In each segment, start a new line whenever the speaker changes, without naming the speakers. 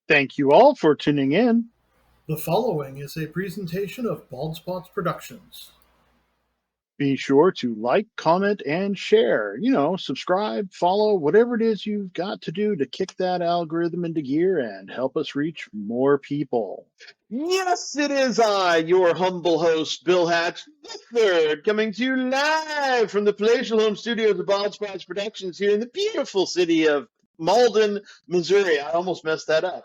Thank you all for tuning in.
The following is a presentation of Bald Spots Productions.
Be sure to like, comment, and share. Subscribe, follow, whatever it is you've got to do to kick that algorithm into gear and help us reach more people. Yes, it is I, your humble host, Bill Hatch III, coming to you live from the palatial home studios of Bald Spots Productions here in the beautiful city of Malden, Missouri. I almost messed that up.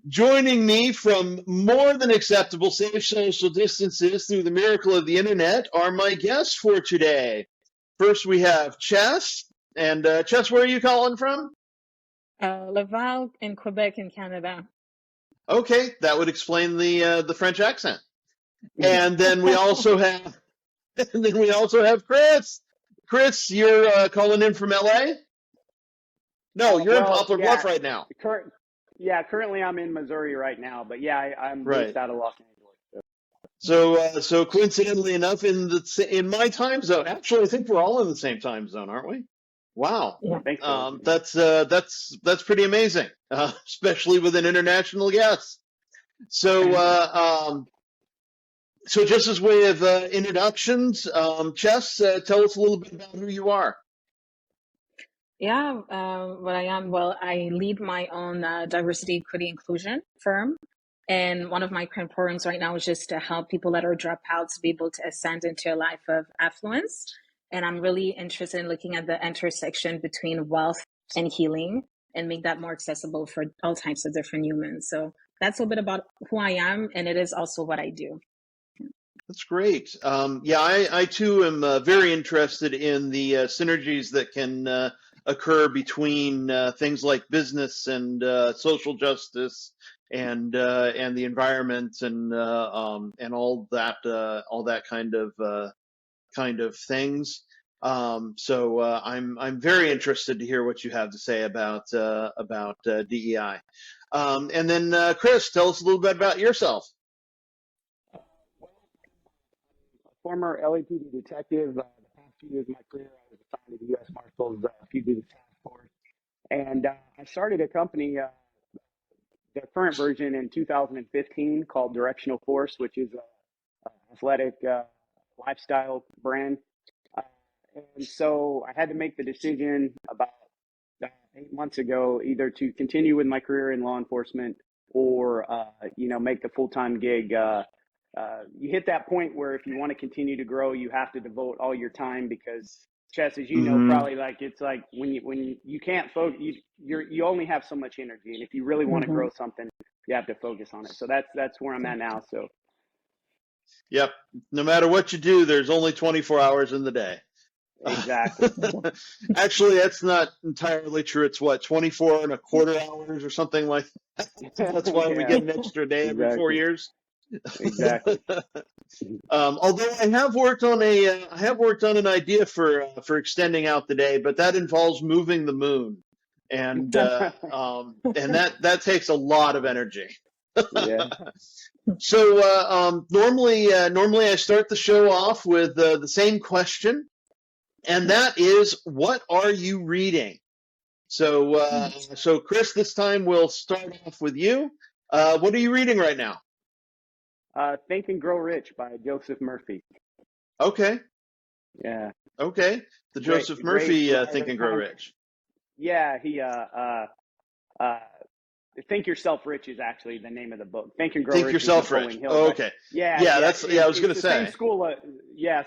Joining me from more than acceptable safe social distances through the miracle of the internet are my guests for today. First, we have Chess. And Chess, where are you calling from?
Laval in Quebec in Canada.
Okay, that would explain the French accent. And then we also have Chris. Chris, you're calling in from LA? No, you're in Poplar Bluff right now.
Currently I'm in Missouri right now, but I'm based out of Los
So
Angeles.
so coincidentally enough, in my time zone, actually, I think we're all in the same time zone, aren't we? Wow,
I think so.
That's pretty amazing, especially with an international guest. So so just as way of introductions, Chess, tell us a little bit about who you are.
Yeah, what I am, well, I lead my own diversity, equity, inclusion firm. And one of my current programs right now is just to help people that are dropouts be able to ascend into a life of affluence. And I'm really interested in looking at the intersection between wealth and healing and make that more accessible for all types of different humans. So that's a little bit about who I am, and it is also what I do.
That's great. I too am very interested in the synergies that can occur between things like business and social justice and the environment and all that kind of things. So I'm very interested to hear what you have to say about DEI. And then Chris, tell us a little bit about yourself.
Former LAPD detective. The past 2 years of my career, I was assigned to the U.S. Marshals Fugitive Task Force, and I started a company, the current version in 2015, called Directional Force, which is a athletic lifestyle brand. And so I had to make the decision about 8 months ago, either to continue with my career in law enforcement or make the full-time gig. You hit that point where if you want to continue to grow, you have to devote all your time, because Chess, as you know, probably it's like when you can't focus, you only have so much energy, and if you really want to grow something, you have to focus on it. So that's where I'm at now. So,
yep. No matter what you do, there's only 24 hours in the day.
Exactly.
Actually, that's not entirely true. It's 24 and a quarter hours or something like that. That's why we get an extra day every 4 years.
Exactly.
Although I have worked on an idea for extending out the day, but that involves moving the moon, and that takes a lot of energy.
Yeah.
So normally I start the show off with the same question, and that is, what are you reading? So Chris, this time we'll start off with you. What are you reading right now?
Think and Grow Rich by Joseph Murphy.
Okay.
Yeah.
Okay. The Joseph Murphy Think and Grow Rich.
Yeah, he Think Yourself Rich is actually the name of the book. Think and Grow Rich.
Think Yourself Rich.
Hill,
oh, okay.
Yeah,
I was going to say.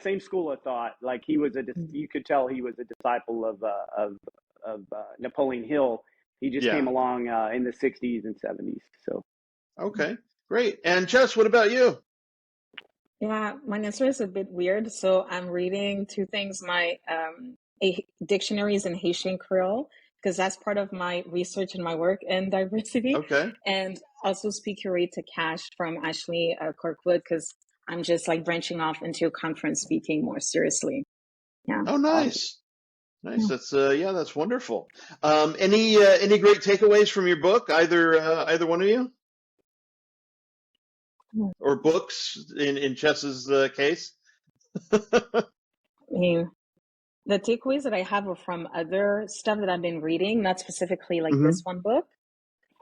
Same school of thought. Like he was you could tell he was a disciple of Napoleon Hill. He just came along in the 60s and 70s. So.
Okay, great. And Chess, what about you?
Yeah, my answer is a bit weird. So I'm reading two things: my dictionaries in Haitian Creole, because that's part of my research and my work in diversity.
Okay.
And also Speak Your Way to Cash from Ashley Kirkwood, because I'm just like branching off into conference speaking more seriously. Yeah.
Oh, nice. Nice. Yeah. That's wonderful. Any great takeaways from your book, either one of you? Or books in Chess's case?
I mean, the takeaways that I have are from other stuff that I've been reading, not specifically like this one book.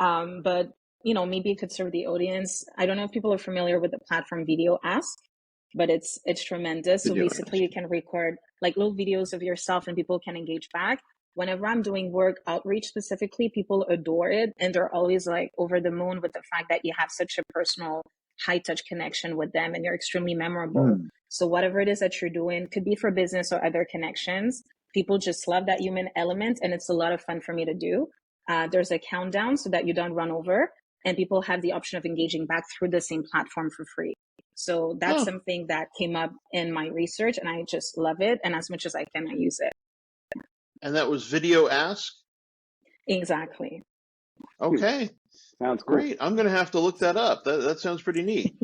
But maybe it could serve the audience. I don't know if people are familiar with the platform Video Ask, but it's tremendous. So
Video
basically, you can record like little videos of yourself, and people can engage back. Whenever I'm doing work outreach specifically, people adore it, and they're always like over the moon with the fact that you have such a personal, high touch connection with them, and you're extremely memorable.
Mm.
So whatever it is that you're doing, could be for business or other connections. People just love that human element, and it's a lot of fun for me to do. There's a countdown so that you don't run over, and people have the option of engaging back through the same platform for free. So that's
Oh,
something that came up in my research, and I just love it. And as much as I can, I use it.
and that was Video Ask?
Exactly.
Okay,
Sounds cool.
great. I'm going to have to look that up. That sounds pretty neat.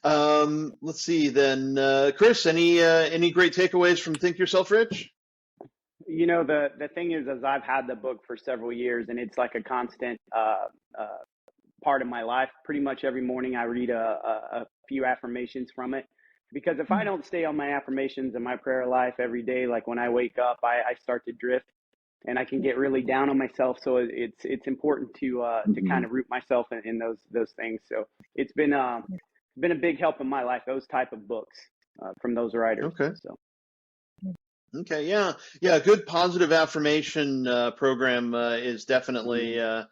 Let's see then. Chris, any great takeaways from Think Yourself Rich?
The thing is I've had the book for several years, and it's like a constant part of my life. Pretty much every morning I read a few affirmations from it, because if I don't stay on my affirmations and my prayer life every day, like when I wake up, I start to drift, and I can get really down on myself. So it's important to kind of root myself in those things. So it's been a big help in my life, those type of books from those writers.
Okay.
So
Okay, yeah. A good positive affirmation program is definitely a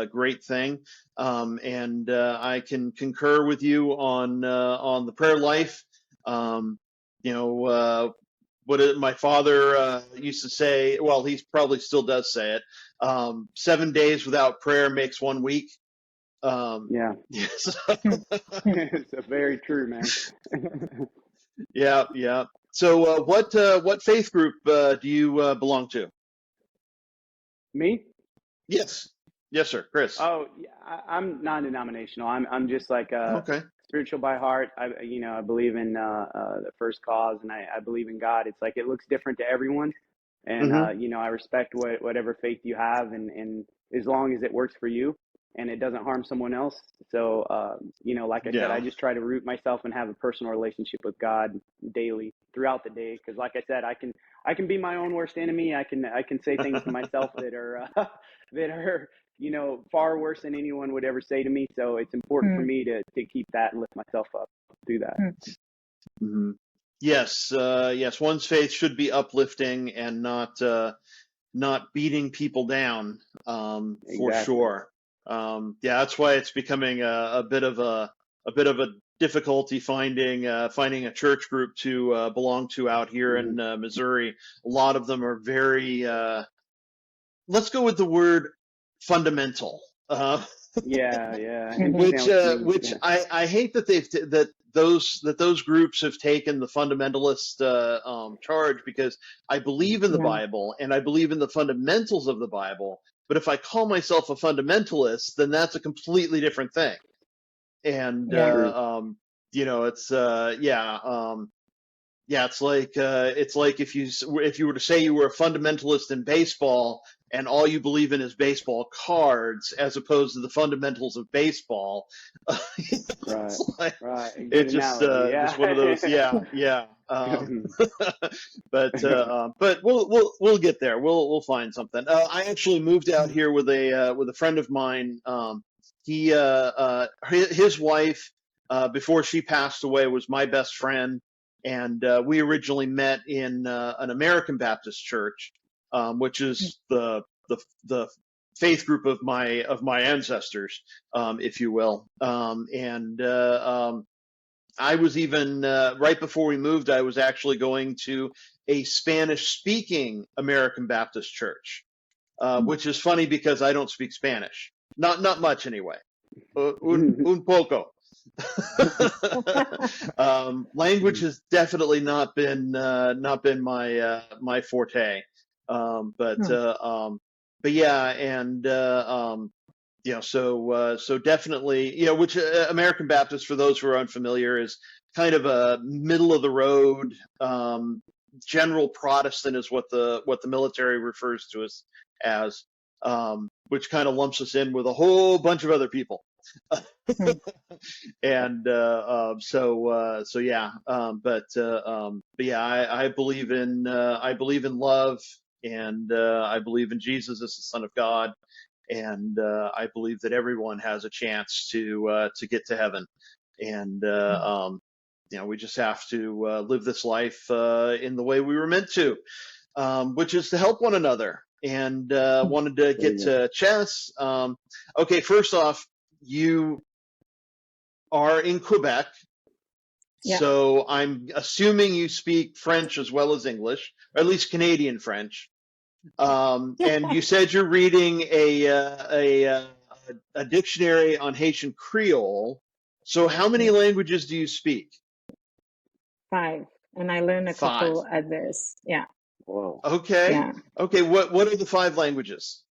great thing, and I can concur with you on the prayer life. My father used to say, well, he probably still does say it, 7 days without prayer makes 1 week.
yeah,
Yes.
it's very true, man.
Yeah. So, what faith group do you belong to?
Me?
Yes, sir, Chris.
Oh, yeah, I'm non-denominational. I'm just like
Okay.
spiritual by heart. I believe in the first cause, and I believe in God. It's like it looks different to everyone, and
Mm-hmm.
I respect whatever faith you have, and as long as it works for you and it doesn't harm someone else. So like I said, I
Yeah.
just try to root myself and have a personal relationship with God daily throughout the day. Because like I said, I can be my own worst enemy. I can say things to myself that are that are far worse than anyone would ever say to me. So it's important for me to keep that and lift myself up through that.
Mhm. Yes. Yes. One's faith should be uplifting and not beating people down. For
Exactly.
sure. Yeah, that's why it's becoming a bit of a difficulty finding a church group to belong to out here in Missouri. A lot of them are very let's go with the word fundamental.
Yeah. I
Which
understand what you mean.
I hate that those groups have taken the fundamentalist charge, because I believe in the
Yeah.
Bible and I believe in the fundamentals of the Bible. But if I call myself a fundamentalist, then that's a completely different thing. And
Yeah.
True.
it's it's like if you were to say you were a fundamentalist in baseball and all you believe in is baseball cards as opposed to the fundamentals of baseball.
Right.
It's like,
Right.
it
Good analogy.
just one of those. Yeah. But we'll get there. We'll find something. I actually moved out here with a friend of mine. His wife, before she passed away, was my best friend, and we originally met in an American Baptist church, which is the faith group of my ancestors, if you will. I was even right before we moved, I was actually going to a Spanish-speaking American Baptist church, which is funny because I don't speak Spanish, not much anyway. Un poco. Language has definitely not been my forte. But yeah, and so definitely, which American Baptist, for those who are unfamiliar, is kind of a middle of the road. General Protestant is what the military refers to us as, which kind of lumps us in with a whole bunch of other people. And so yeah, but yeah, I believe in love, and I believe in Jesus as the Son of God, and I believe that everyone has a chance to get to heaven, and we just have to live this life in the way we were meant to, which is to help one another. And wanted to get to Chess. Okay, first off, you are in Quebec,
Yeah.
so I'm assuming you speak French as well as English, or at least Canadian French. And you said you're reading a dictionary on Haitian Creole. So how many languages do you speak?
5, and I learned a
5.
couple others. Yeah.
Whoa.
Okay.
Yeah.
Okay. What are the 5 languages?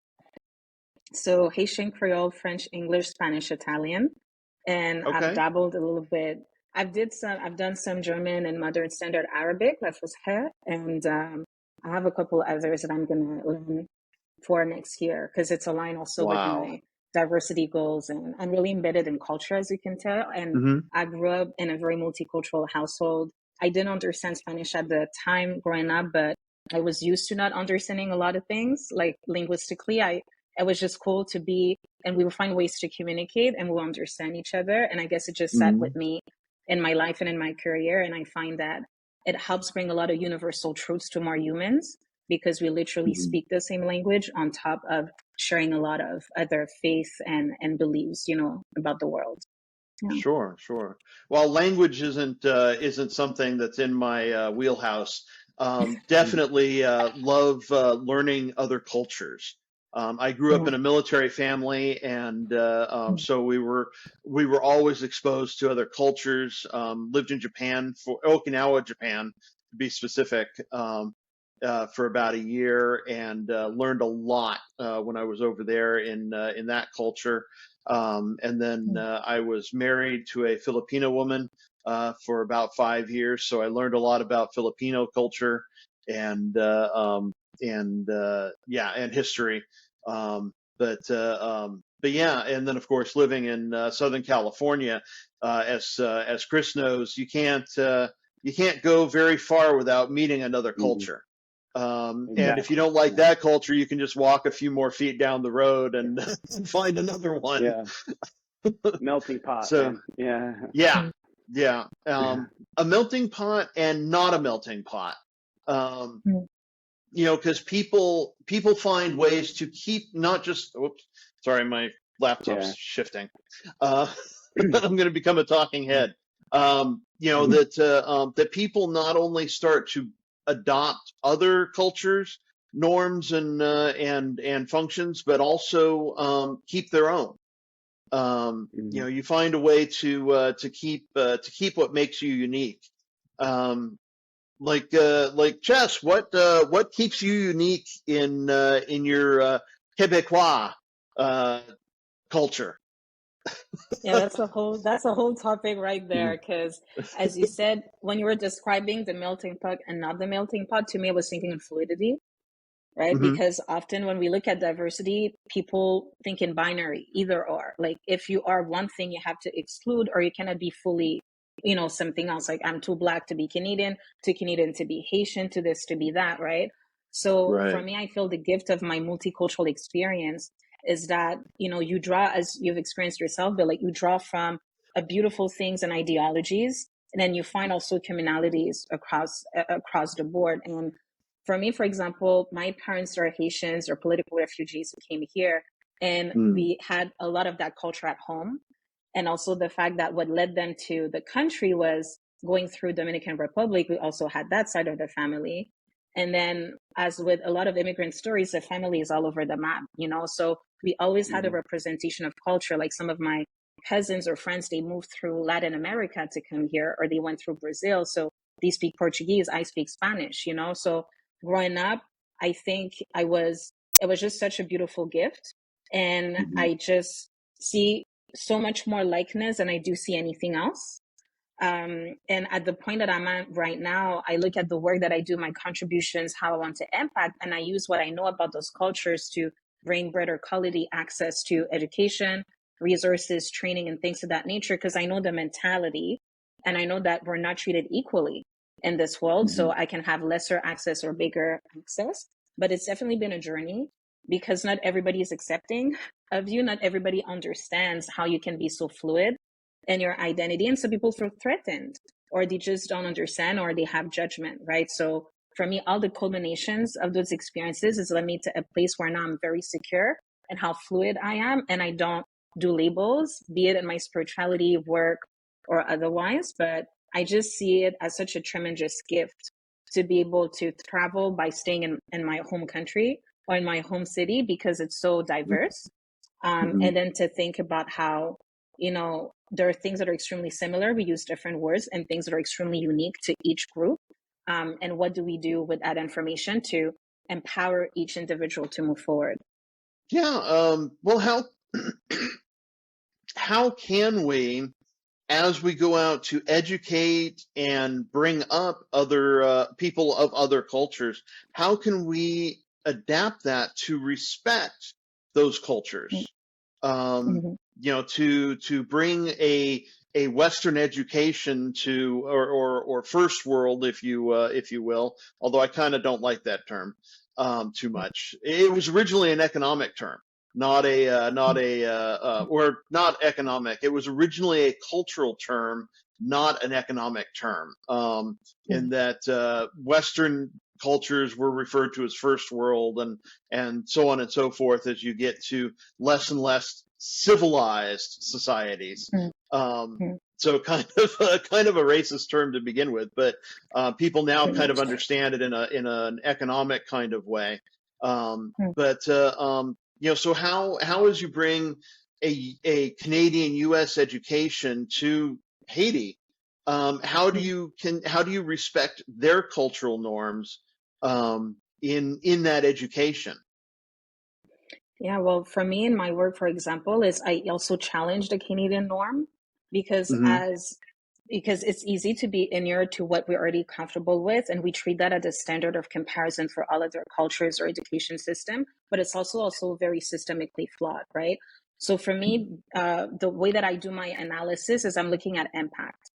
So Haitian Creole, French, English, Spanish, Italian, and I've
Okay.
dabbled a little bit. I've done some German and Modern Standard Arabic, that's was her, and I have a couple others that I'm gonna learn for next year because it's aligned also with
Wow.
my diversity goals, and I'm really embedded in culture, as you can tell. And
Hmm.
I grew up in a very multicultural household. I didn't understand Spanish at the time growing up, but I was used to not understanding a lot of things, like linguistically. It was just cool to be, and we would find ways to communicate and we'll understand each other. And I guess it just sat with me in my life and in my career. And I find that it helps bring a lot of universal truths to more humans because we literally speak the same language on top of sharing a lot of other faith and beliefs, about the world. Yeah.
Sure. Well, language isn't something that's in my wheelhouse. Definitely love learning other cultures. I grew up
Yeah.
in a military family, and so we were always exposed to other cultures. Lived in Japan, for Okinawa, Japan, to be specific, for about a year, and learned a lot when I was over there in that culture. And then I was married to a Filipino woman for about 5 years, so I learned a lot about Filipino culture and and history. But yeah, and then of course living in Southern California, as Chris knows, you can't go very far without meeting another culture. And if you don't like that culture, you can just walk a few more feet down the road and find another one.
Yeah. Melting pot.
So
Man. Yeah.
yeah. A melting pot and not a melting pot. Because people find ways to keep not just. Oops, sorry, my laptop's shifting. I'm going to become a talking head. That people not only start to adopt other cultures, norms, and functions, but also keep their own. You find a way to keep what makes you unique. Like Chess, what keeps you unique in your Quebecois culture?
Yeah, that's a whole topic right there. Because as you said, when you were describing the melting pot and not the melting pot, to me, I was thinking of fluidity, right?
Mm-hmm.
Because often when we look at diversity, people think in binary, either or. Like if you are one thing, you have to exclude, or you cannot be fully, something else. Like I'm too Black to be Canadian, too Canadian to be Haitian, to this to be that, right? So for
Right.
me, I feel the gift of my multicultural experience is that, you draw, as you've experienced yourself, but like you draw from a beautiful things and ideologies, and then you find also commonalities across the board. And for me, for example, my parents are Haitians or political refugees who came here, and we had a lot of that culture at home. And also the fact that what led them to the country was going through Dominican Republic. We also had that side of the family. And then, as with a lot of immigrant stories, the family is all over the map, So we always had a representation of culture. Like some of my cousins or friends, they moved through Latin America to come here, or they went through Brazil. So they speak Portuguese, I speak Spanish, So growing up, I think it was just such a beautiful gift. And I just see so much more likeness than I do see anything else. And at the point that I'm at right now, I look at the work that I do, my contributions, how I want to impact, and I use what I know about those cultures to bring better quality access to education, resources, training, and things of that nature, because I know the mentality and I know that we're not treated equally in this world. So I can have lesser access or bigger access. But it's definitely been a journey because not everybody is accepting of you. Not everybody understands how you can be so fluid in your identity. And some people feel threatened, or they just don't understand, or they have judgment, right? So for me, all the culminations of those experiences has led me to a place where now I'm very secure in how fluid I am. And I don't do labels, be it in my spirituality, work, or otherwise. But I just see it as such a tremendous gift to be able to travel by staying in my home country or in my home city, because it's so diverse.
Mhm.
And then to think about how, there are things that are extremely similar. We use different words, and things that are extremely unique to each group. And what do we do with that information to empower each individual to move forward?
Yeah. Well, how can we, as we go out to educate and bring up other people of other cultures, how can we adapt that to respect those cultures?
Mm-hmm.
To bring a Western education to, or first world, if you will, although I kind of don't like that term too much. It was originally an economic term, or not economic. It was originally a cultural term, not an economic term. In that Western cultures were referred to as first world, and so on and so forth, as you get to less and less civilized societies.
Mm-hmm.
So kind of a racist term to begin with, but people now
Pretty
kind of
much.
understand it in an economic kind of way.
Mm-hmm.
But so how as you bring a Canadian U.S. education to Haiti, how do you respect their cultural norms in that education?
Yeah, well, for me in my work, for example, is I also challenge the Canadian norm, because
Hmm.
because it's easy to be inured to what we're already comfortable with, and we treat that as a standard of comparison for all other cultures or education system. But it's also very systemically flawed, right? So for me, the way that I do my analysis is I'm looking at impact.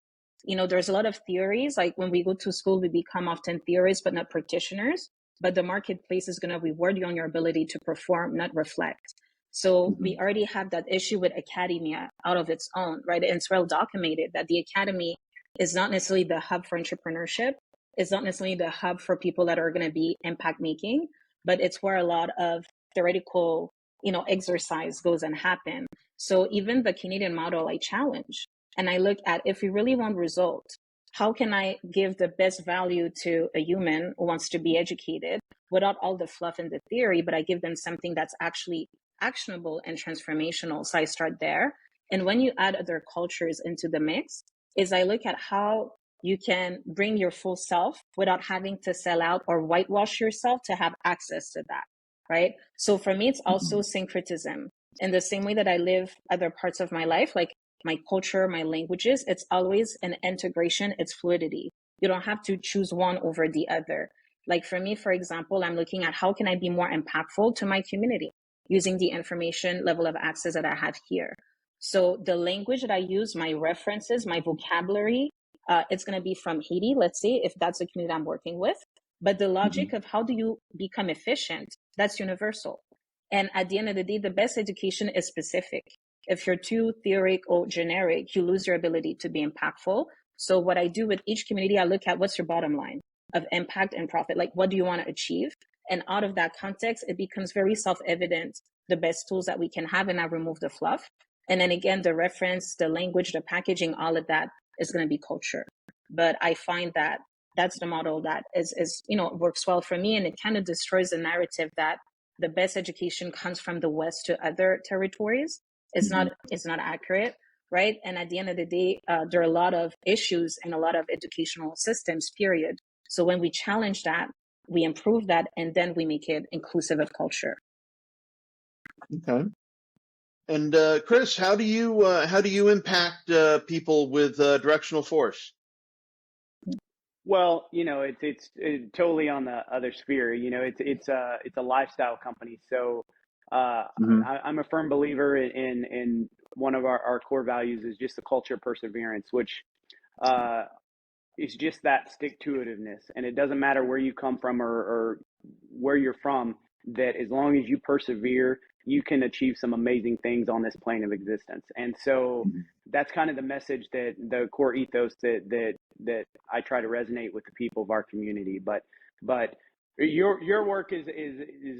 There's a lot of theories. Like when we go to school, we become often theorists, but not practitioners. But the marketplace is going to reward you on your ability to perform, not reflect. So we already have that issue with academia out of its own, right? And it's well documented that the academy is not necessarily the hub for entrepreneurship. It's not necessarily the hub for people that are going to be impact making, but it's where a lot of theoretical, exercise goes and happen. So even the Canadian model I challenge, and I look at, if we really want results, how can I give the best value to a human who wants to be educated without all the fluff and the theory, but I give them something that's actually actionable and transformational. So I start there. And when you add other cultures into the mix, is I look at how you can bring your full self without having to sell out or whitewash yourself to have access to that, right? So for me, it's also syncretism. In the same way that I live other parts of my life, like my culture, my languages, it's always an integration, it's fluidity. You don't have to choose one over the other. Like for me, for example, I'm looking at how can I be more impactful to my community using the information level of access that I have here. So the language that I use, my references, my vocabulary, it's going to be from Haiti, let's say, if that's the community I'm working with. But the logic of how do you become efficient, that's universal. And at the end of the day, the best education is specific. If you're too theoric or generic, you lose your ability to be impactful. So what I do with each community, I look at what's your bottom line of impact and profit. Like, what do you want to achieve? And out of that context, it becomes very self-evident the best tools that we can have, and I remove the fluff. And then again, the reference, the language, the packaging, all of that is going to be culture. But I find that that's the model that is works well for me, and it kind of destroys the narrative that the best education comes from the West to other territories. It's not accurate, right? And at the end of the day, there are a lot of issues in a lot of educational systems, period. So when we challenge that, we improve that, and then we make it inclusive of culture.
Okay. And Chris, how do you impact people with directional force?
Well, it's totally on the other sphere. It's a lifestyle company. So
Hmm.
I'm a firm believer in one of our core values is just the culture of perseverance, which uh, is just that stick to itiveness. And it doesn't matter where you come from or where you're from. that as long as you persevere, you can achieve some amazing things on this plane of existence. And so that's kind of the message, that the core ethos that I try to resonate with the people of our community. But your work is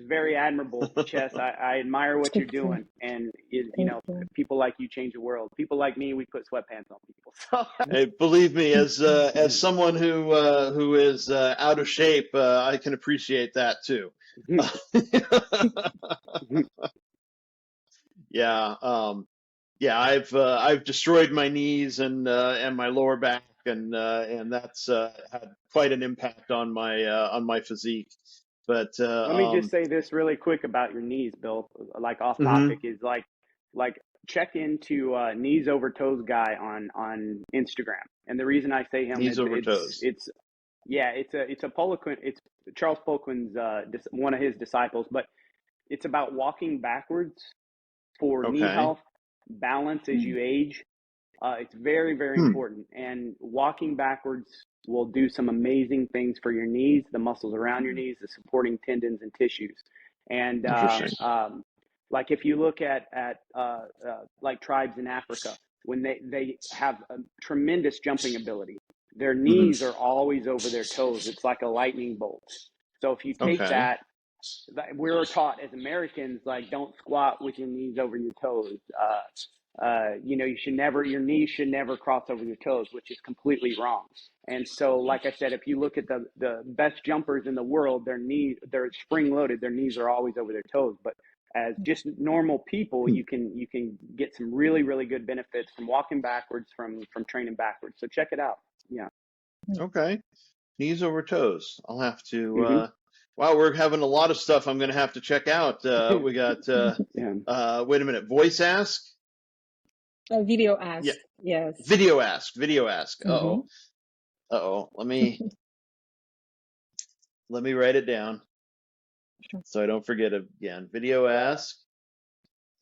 very admirable, Chess. I admire what you're
Thank you.
doing, and
Thank you.
people like you change the world. People like me, we put sweatpants on people. So
Hey, believe me, as someone who is out of shape, I can appreciate that too. Yeah, yeah, I've destroyed my knees and my lower back, and that's had quite an impact on my physique. But
let me just say this really quick about your knees, Bill. Like off
mhm,
topic is like check into knees over toes guy on Instagram. And the reason I say him
knees
is
over toes.
it's a Poliquin, it's Charles Poliquin's one of his disciples, but it's about walking backwards for knee
Okay.
health, balance as you age. It's very, very
Hmm.
important. And walking backwards will do some amazing things for your knees, the muscles around your knees, the supporting tendons and tissues. And
Interesting.
like if you look at like tribes in Africa, when they have a tremendous jumping ability, their
Hmm.
knees are always over their toes. It's like a lightning bolt. So if you take
Okay.
that, we were taught as Americans, like, don't squat with your knees over your toes. Your knees should never cross over your toes, which is completely wrong. And so, like I said, if you look at the best jumpers in the world, they're spring loaded. Their knees are always over their toes. But as just normal people,
Hmm.
you can get some really, really good benefits from walking backwards, from training backwards. So check it out. Yeah.
Okay. Knees over toes. I'll have to.
Hmm.
Wow, we're having a lot of stuff I'm going to have to check out. We got.
Yeah.
Wait a minute. Voice ask.
A video
Yeah.
ask. Yes.
Video ask. Video ask.
Mm-hmm.
Uh-oh. Uh-oh. Let me write it down
Sure.
so I don't forget it again. Video ask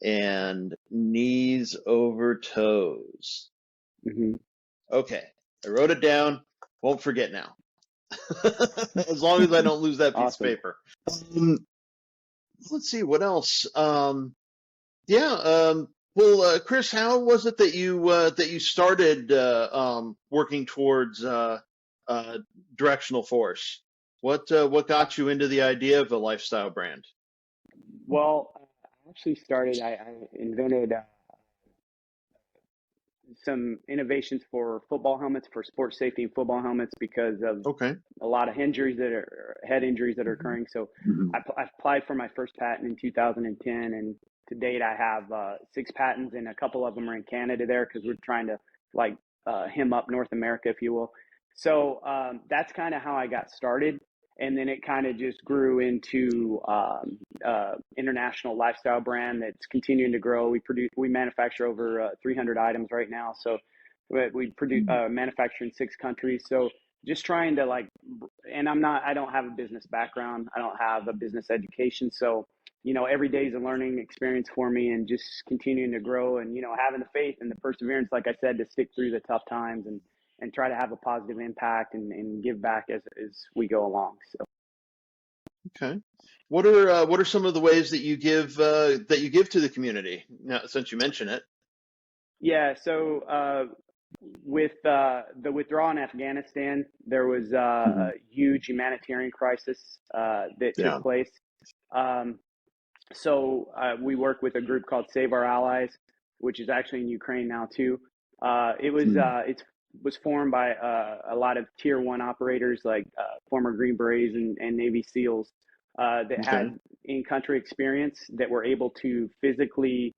and knees over toes.
Hmm.
Okay. I wrote it down. Won't forget now. As long as I don't lose that piece of
Awesome.
paper. Um, let's see what else. Yeah. Well, Chris, how was it that you started working towards directional force? What got you into the idea of a lifestyle brand?
Well, I actually started. I invented some innovations for football helmets, for sports safety and football helmets, because of
Okay.
a lot of injuries that are head injuries that are occurring. So
Mhm.
I applied for my first patent in 2010, and to date I have 6 patents, and a couple of them are in Canada there because we're trying to like hem up North America, if you will. So that's kind of how I got started, and then it kind of just grew into international lifestyle brand that's continuing to grow. We manufacture over 300 items right now, so we produce manufacture in 6 countries. So just trying to and I don't have a business background, I don't have a business education, so every day is a learning experience for me, and just continuing to grow, and having the faith and the perseverance, like I said, to stick through the tough times, and try to have a positive impact, and give back as we go along. So
Okay. What are some of the ways that you give to the community? Now, since you mention it.
yeah, so with the withdrawal in Afghanistan, there was a
Mhm.
huge humanitarian crisis that took
Yeah.
place. Um, we work with a group called Save Our Allies, which is actually in Ukraine now too.
Mhm.
It was formed by a lot of tier one operators, like former Green Berets and Navy SEALs that
Okay.
had in country experience, that were able to physically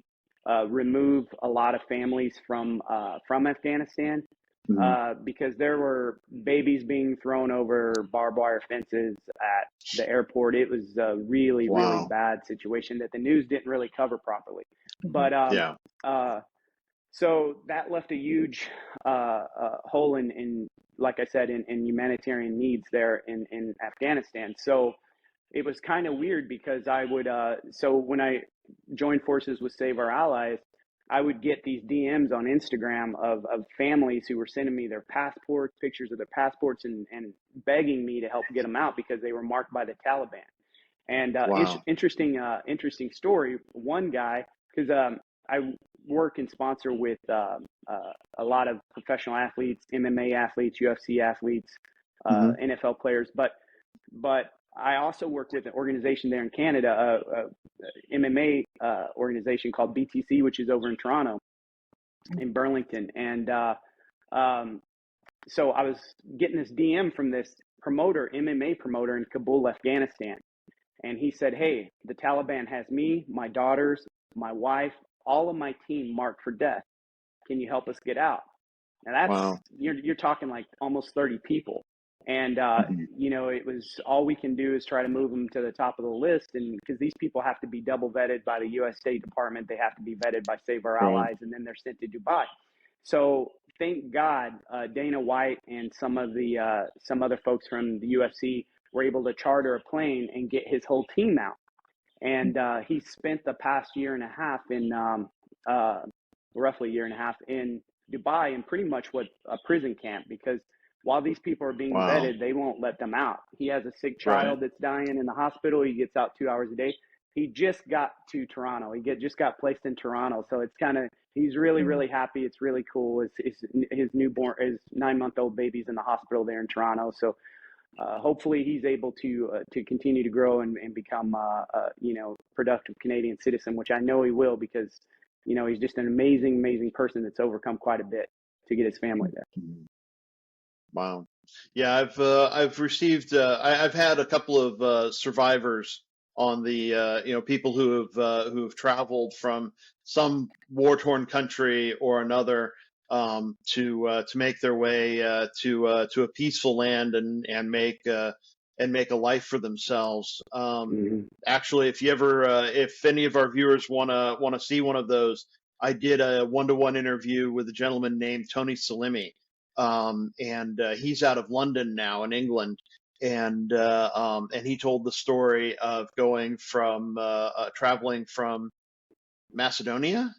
remove a lot of families from Afghanistan,
Mhm.
because there were babies being thrown over barbed wire fences at the airport. It was a really, really
Wow.
bad situation that the news didn't really cover properly.
Mm-hmm.
But
Yeah.
uh, so that left a huge hole like I said, in humanitarian needs there in Afghanistan. So it was kind of weird, because I would so when I joined forces with Save Our Allies, I would get these DMs on Instagram of families who were sending me their passports, pictures of their passports, and begging me to help get them out because they were marked by the Taliban. And
Wow.
interesting story. One guy, because I work and sponsor with a lot of professional athletes, MMA athletes, UFC athletes,
Hmm.
NFL players, but I also work with an organization there in Canada, a MMA organization called BTC, which is over in Toronto, in Burlington, and um, so I was getting this DM from this promoter, MMA promoter in Kabul, Afghanistan, and he said, "Hey, the Taliban has me, my daughters, my wife, all of my team marked for death. Can you help us get out?" Now that's
Wow.
you're talking like almost 30 people, and
Hmm.
it was all we can do is try to move them to the top of the list, and because these people have to be double vetted by the U.S. State Department, they have to be vetted by Save Our
Right.
Allies, and then they're sent to Dubai. So thank God, Dana White and some other folks from the UFC were able to charter a plane and get his whole team out. And he spent the past year and a half in roughly a year and a half in Dubai in pretty much what a prison camp, because while these people are being
Wow.
vetted, they won't let them out. He has a sick
Right.
child that's dying in the hospital. He gets out 2 hours a day. He just got to Toronto. Just got placed in Toronto, so it's kind of he's really happy. It's really cool. His newborn, his 9-month-old baby's in the hospital there in Toronto. So hopefully he's able to continue to grow and become productive Canadian citizen, which I know he will, because he's just an amazing person that's overcome quite a bit to get his family there.
Mhm. Wow. Yeah, I've received I've had a couple of survivors on the people who have traveled from some war-torn country or another, to make their way to a peaceful land and make a life for themselves.
Mm-hmm.
Actually, if any of our viewers want to see one of those, I did a one-to-one interview with a gentleman named Tony Salimi, and he's out of London now in England, and he told the story of going from traveling from Macedonia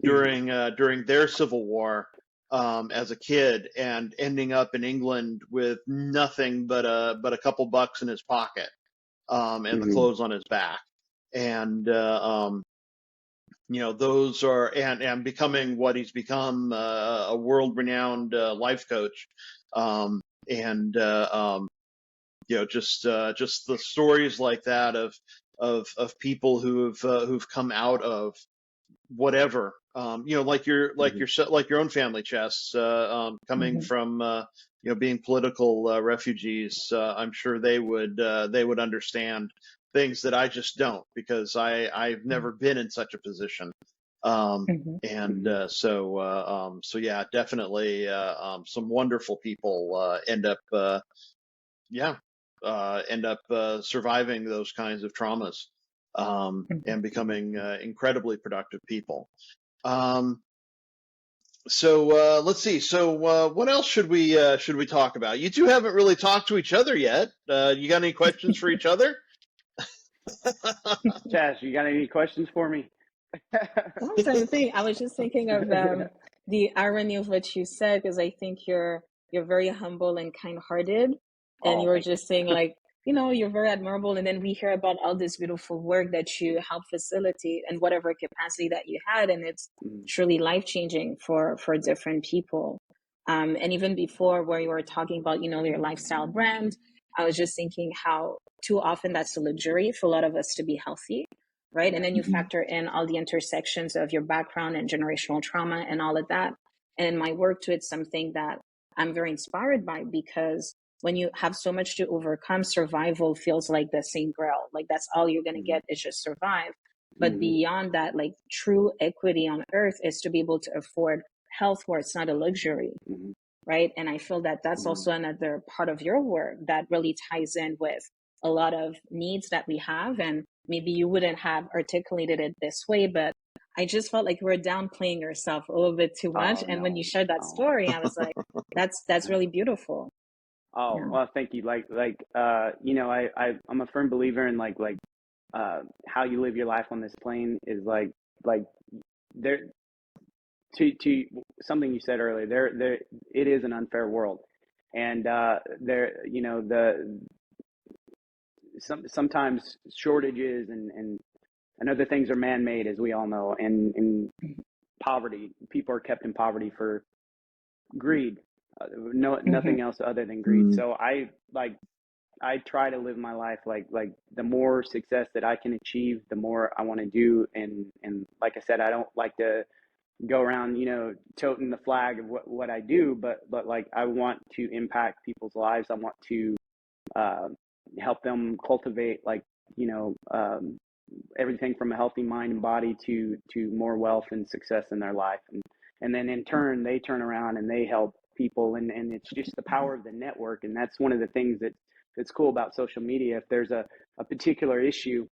during their civil war, as a kid, and ending up in England with nothing but a couple bucks in his pocket, and the
Mm-hmm.
clothes on his back, and those are and becoming what he's become, a world renowned life coach, and just the stories like that of people who've come out of whatever, like your own family, Chess, coming
Mhm.
from being political refugees. I'm sure they would understand things that I just don't, because I've never been in such a position.
Mhm.
And
Mm-hmm.
so yeah, definitely some wonderful people yeah end up surviving those kinds of traumas,
Mhm.
and becoming incredibly productive people. Um, so let's see. So what else should we talk about? You two haven't really talked to each other yet. You got any questions for each other?
Chaz, you got any questions for me?
Well, I'm trying to think. I was just thinking of the irony of what you said, because I think you're very humble and kind-hearted, and you
Oh,
were
thank
just saying, like, you're very admirable, and then we hear about all this beautiful work that you help facilitate in whatever capacity that you had, and it's
you.
truly life-changing for different people. And even before, where you were talking about your lifestyle brand, I was just thinking how too often that's a luxury for a lot of us to be healthy, right? And then you
Mhm.
factor in all the intersections of your background and generational trauma and all of that. And in my work too, it's something that I'm very inspired by, because when you have so much to overcome, survival feels like the same grail. Like that's all you're going to
Mm-hmm.
get is just survive. But
Mm-hmm.
beyond that, like true equity on earth is to be able to afford health where it's not a luxury,
Mm-hmm.
right? And I feel that that's
Mm-hmm.
also another part of your work that really ties in with a lot of needs that we have. And maybe you wouldn't have articulated it this way, but I just felt like you were downplaying yourself a little bit too much.
Oh
And when you
no.
shared that
Oh.
story, I was like, that's really beautiful.
Oh,
Yeah.
well, thank you. I'm a firm believer in how you live your life on this plane is like there to something you said earlier. There it is an unfair world, and there the sometimes shortages and other things are man-made, as we all know, and poverty. People are kept in poverty for greed,
Hmm.
nothing else other than greed. So I try to live my life like the more success that I can achieve, the more I want to do. And like I said, I don't like to go around, toting the flag of what I do, but like I want to impact people's lives. I want to uh, help them cultivate everything from a healthy mind and body to more wealth and success in their life. And then in turn, they turn around and they help people. And it's just the power of the network. And that's one of the things that's cool about social media. If there's a particular issue,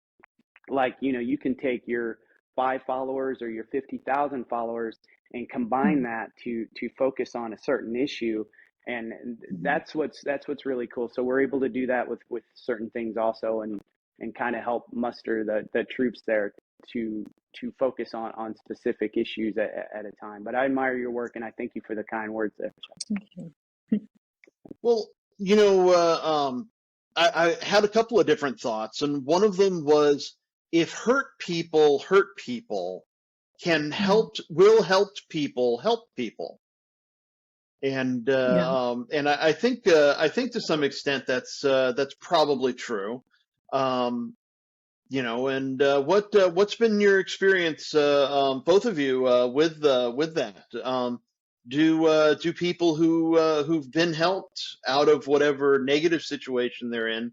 like, you can take your 5 followers or your 50,000 followers and combine that to focus on a certain issue. And that's what's really cool. So we're able to do that with certain things also, and kind of help muster the troops there to focus on specific issues at a time. But I admire your work, and I thank you for the kind words there.
Thank you.
Well, I had a couple of different thoughts, and one of them was if hurt people can will help people. And
Yeah.
I think to some extent that's probably true. And what's been your experience, both of you, with that? Do people who've been helped out of whatever negative situation they're in,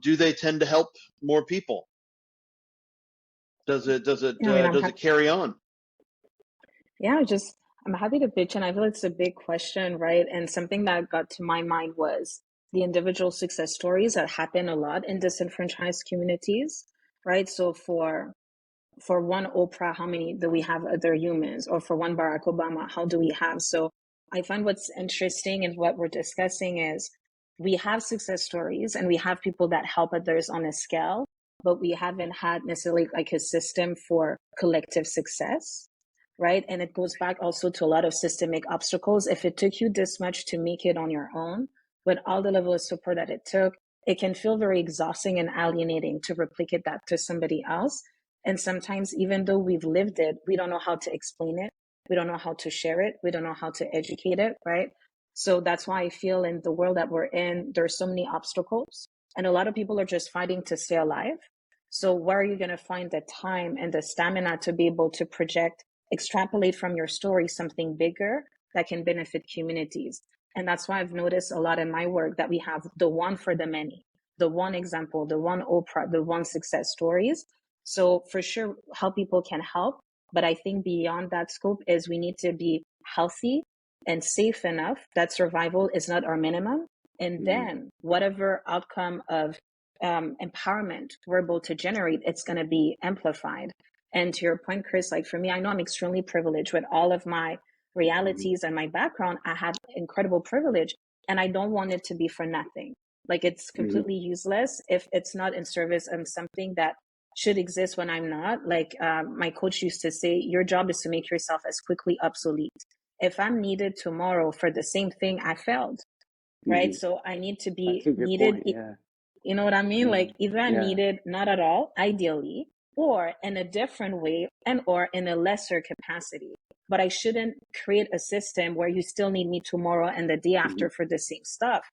do they tend to help more people? Does it
Yeah, I mean,
does it carry on?
yeah, just I'm happy to pitch, and I feel it's a big question, right? And something that got to my mind was the individual success stories that happen a lot in disenfranchised communities, right? So for one Oprah, how many do we have other humans? Or for one Barack Obama, how do we have? So I find what's interesting and what we're discussing is we have success stories and we have people that help others on a scale, but we haven't had necessarily like a system for collective success, right? And it goes back also to a lot of systemic obstacles. If it took you this much to make it on your own, with all the level of support that it took, it can feel very exhausting and alienating to replicate that to somebody else. And sometimes, even though we've lived it, we don't know how to explain it. We don't know how to share it. We don't know how to educate it, right? So that's why I feel in the world that we're in, there's so many obstacles. And a lot of people are just fighting to stay alive. So where are you going to find the time and the stamina to be able to project, extrapolate from your story something bigger that can benefit communities? And that's why I've noticed a lot in my work that we have the one for the many, the one example, the one Oprah, the one success stories. So for sure, how people can help. But I think beyond that scope is we need to be healthy and safe enough that survival is not our minimum. And then whatever outcome of empowerment we're able to generate, it's going to be amplified. And to your point, Chris, like for me, I know I'm extremely privileged with all of my realities and my background. I have incredible privilege, and I don't want it to be for nothing. Like it's completely useless if it's not in service of something that should exist when I'm not. Like my coach used to say, your job is to make yourself as quickly obsolete. If I'm needed tomorrow for the same thing, I failed, right? So I need to
That's
be
a good
needed.
point. Yeah.
You know what I mean? Like either I'm
Yeah.
needed not at all, ideally, or in a different way and or in a lesser capacity. But I shouldn't create a system where you still need me tomorrow and the day after for the same stuff.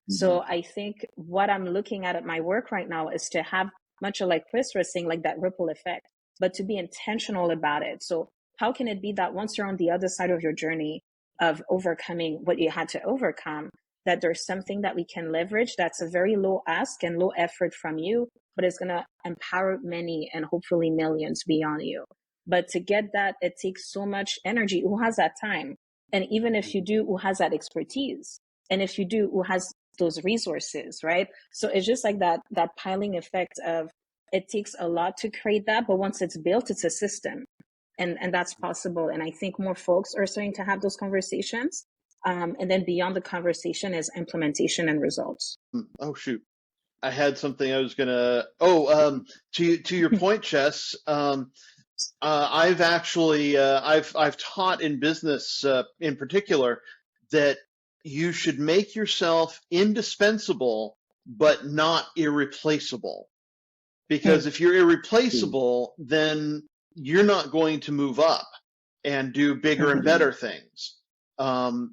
So I think what I'm looking at my work right now is to have, much like Chris was saying, like that ripple effect, but to be intentional about it. So how can it be that once you're on the other side of your journey of overcoming what you had to overcome, that there's something that we can leverage that's a very low ask and low effort from you, but it's going to empower many and hopefully millions beyond you. But to get that, it takes so much energy. Who has that time? And even if you do, who has that expertise? And if you do, who has those resources, right? So it's just like that piling effect of it takes a lot to create that, but once it's built, it's a system. And that's possible. And I think more folks are starting to have those conversations. And then beyond the conversation is implementation and results.
Oh shoot. I had something I was gonna. To your point, Chess. I've actually I've taught in business in particular that you should make yourself indispensable but not irreplaceable. Because if you're irreplaceable, then you're not going to move up and do bigger and better things. If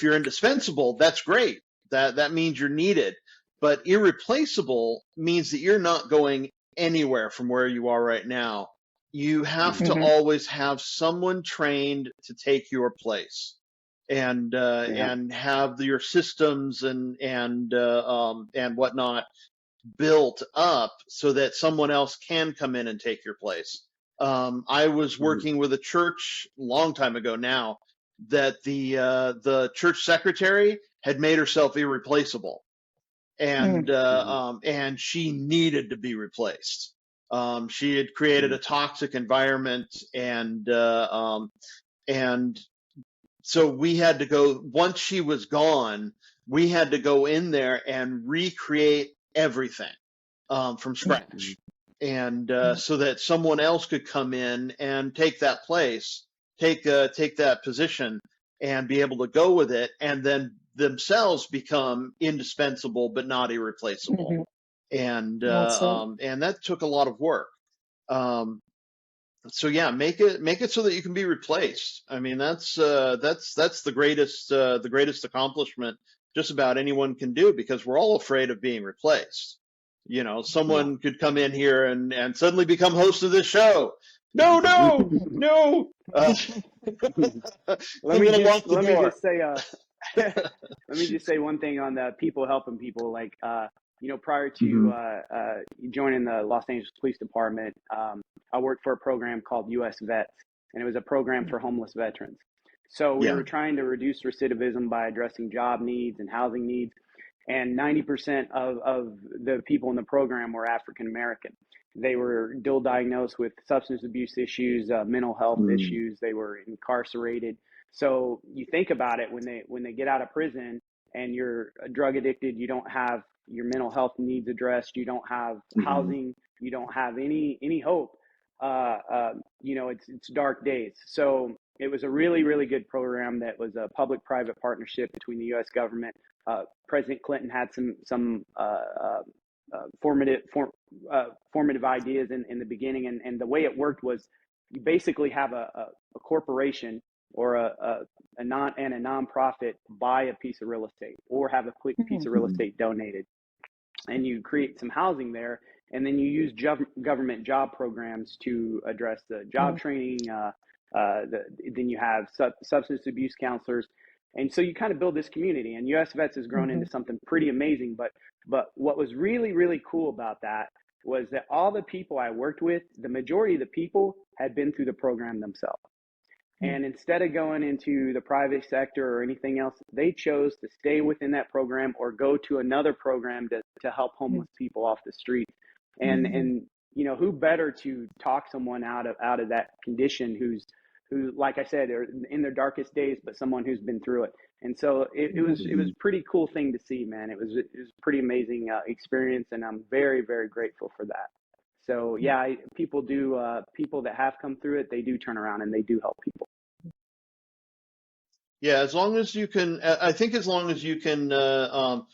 you're indispensable, that's great. That means you're needed. But irreplaceable means that you're not going anywhere from where you are right now. You have to always have someone trained to take your place, and have your systems and whatnot built up so that someone else can come in and take your place. I was working with a church a long time ago now that the church secretary had made herself irreplaceable, and she needed to be replaced. She had created a toxic environment, and so we had to go, once she was gone, we had to go in there and recreate everything from scratch, and so that someone else could come in and take that place, take that position, and be able to go with it, and then themselves become indispensable but not irreplaceable. And that took a lot of work. So yeah, make it so that you can be replaced. I mean, that's the greatest accomplishment just about anyone can do, because we're all afraid of being replaced. Someone could come in here and suddenly become host of this show. No, no.
Let me just say let me just say one thing on the people helping people. Like, prior to joining the Los Angeles Police Department, I worked for a program called US Vets, and it was a program for homeless veterans. So we were trying to reduce recidivism by addressing job needs and housing needs. And 90% of the people in the program were African American. They were dual diagnosed with substance abuse issues, mental health issues. They were incarcerated. So you think about it, when they get out of prison and you're drug addicted, you don't have your mental health needs addressed, you don't have housing, you don't have any hope. It's dark days. So it was a really, really good program that was a public-private partnership between the U.S. government. President Clinton had some formative ideas in the beginning, and the way it worked was you basically have a corporation or a nonprofit buy a piece of real estate or have a piece of real estate donated, and you create some housing there, and then you use government job programs to address the job training. Then you have substance abuse counselors. And so you kind of build this community, and US Vets has grown into something pretty amazing. But what was really, really cool about that was that all the people I worked with, the majority of the people had been through the program themselves. And instead of going into the private sector or anything else, they chose to stay within that program or go to another program to help homeless people off the street. And who better to talk someone out of that condition who, like I said, are in their darkest days, but someone who's been through it. And so it was a pretty cool thing to see, man. It was a pretty amazing experience, and I'm very, very grateful for that. So yeah, people that have come through it, they do turn around and they do help people.
Yeah, as long as you can, I think as long as you can, to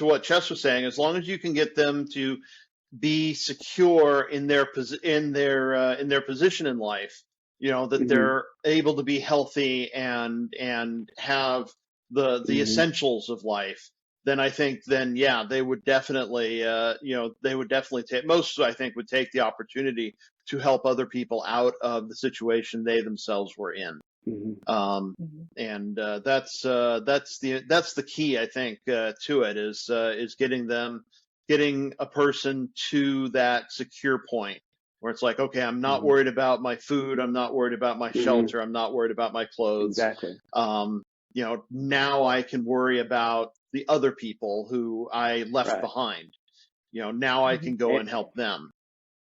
what Chess was saying, as long as you can get them to be secure in their position in life, that they're able to be healthy and have the essentials of life, then I think they would definitely take, most I think would take the opportunity to help other people out of the situation they themselves were in. And that's the key, I think, to it is getting a person to that secure point where it's like, okay, I'm not worried about my food, I'm not worried about my shelter, I'm not worried about my clothes.
Exactly.
Now I can worry about the other people who I left behind. Now I can go and help them.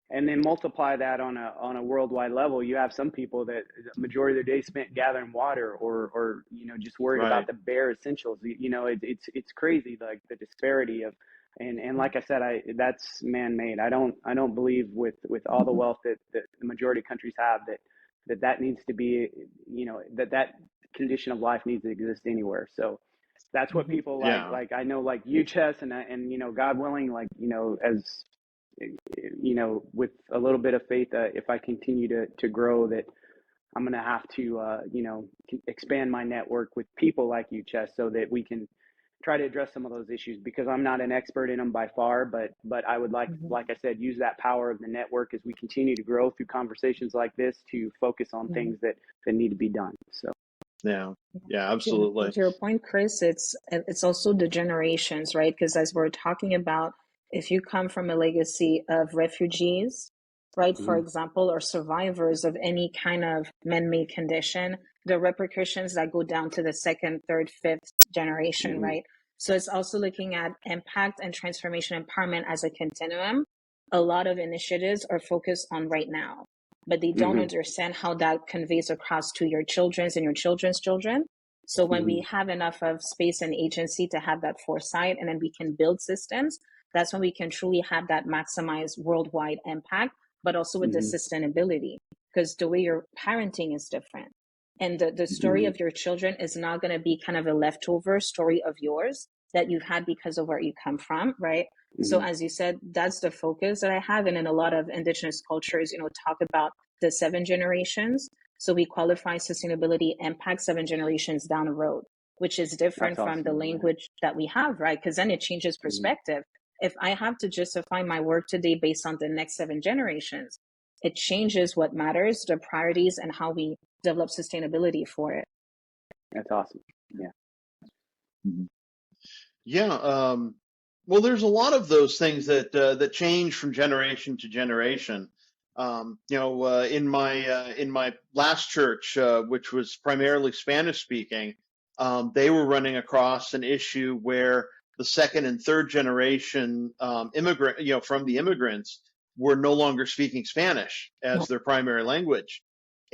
And then multiply that on a worldwide level. You have some people that the majority of their day spent gathering water or just worried about the bare essentials. It's crazy, like the disparity of, and like I said, that's man-made. I don't believe with all the wealth that the majority of countries have that needs to be, that condition of life needs to exist anywhere. So That's what
Mhm.
people
Yeah.
like I know, like you, Chess, and God willing, like, as with a little bit of faith, if I continue to grow, that I'm going to have to, expand my network with people like you, Chess, so that we can try to address some of those issues, because I'm not an expert in them by far, but I would
Mhm.
like I said, use that power of the network as we continue to grow through conversations like this to focus on
Mhm.
things that need to be done. So,
Yeah. Yeah,
To
absolutely.
your point, Chris, it's also the generations, right? Because as we're talking about, if you come from a legacy of refugees, right, for
mhm,
example, or survivors of any kind of man-made condition, the repercussions that go down to the second, third, fifth generation,
mhm,
right? So it's also looking at impact and transformation empowerment as a continuum. A lot of initiatives are focused on right now, but they don't
mhm,
understand how that conveys across to your children's and your children's children. So when we
mhm,
have enough of space and agency to have that foresight, and then we can build systems, that's when we can truly have that maximized worldwide impact, but also with the
mhm,
sustainability, because the way you're parenting is different. And the story
mhm,
of your children is not going to be kind of a leftover story of yours that you've had because of where you come from, right? So
mhm,
as you said, that's the focus that I have. And in a lot of indigenous cultures, talk about the 7 generations. So we qualify sustainability impact 7 generations down the road, which is different
that's
from the
awesome. Yeah.
language that we have, right? Because then it changes
Mhm.
perspective. If I have to justify my work today based on the next 7 generations, it changes what matters, the priorities, and how we develop sustainability for it.
That's awesome. Yeah.
Mhm. Yeah. Well, there's a lot of those things that change from generation to generation. In my last church, which was primarily Spanish speaking, they were running across an issue where the second and third generation immigrant, from the immigrants, were no longer speaking Spanish as their primary language,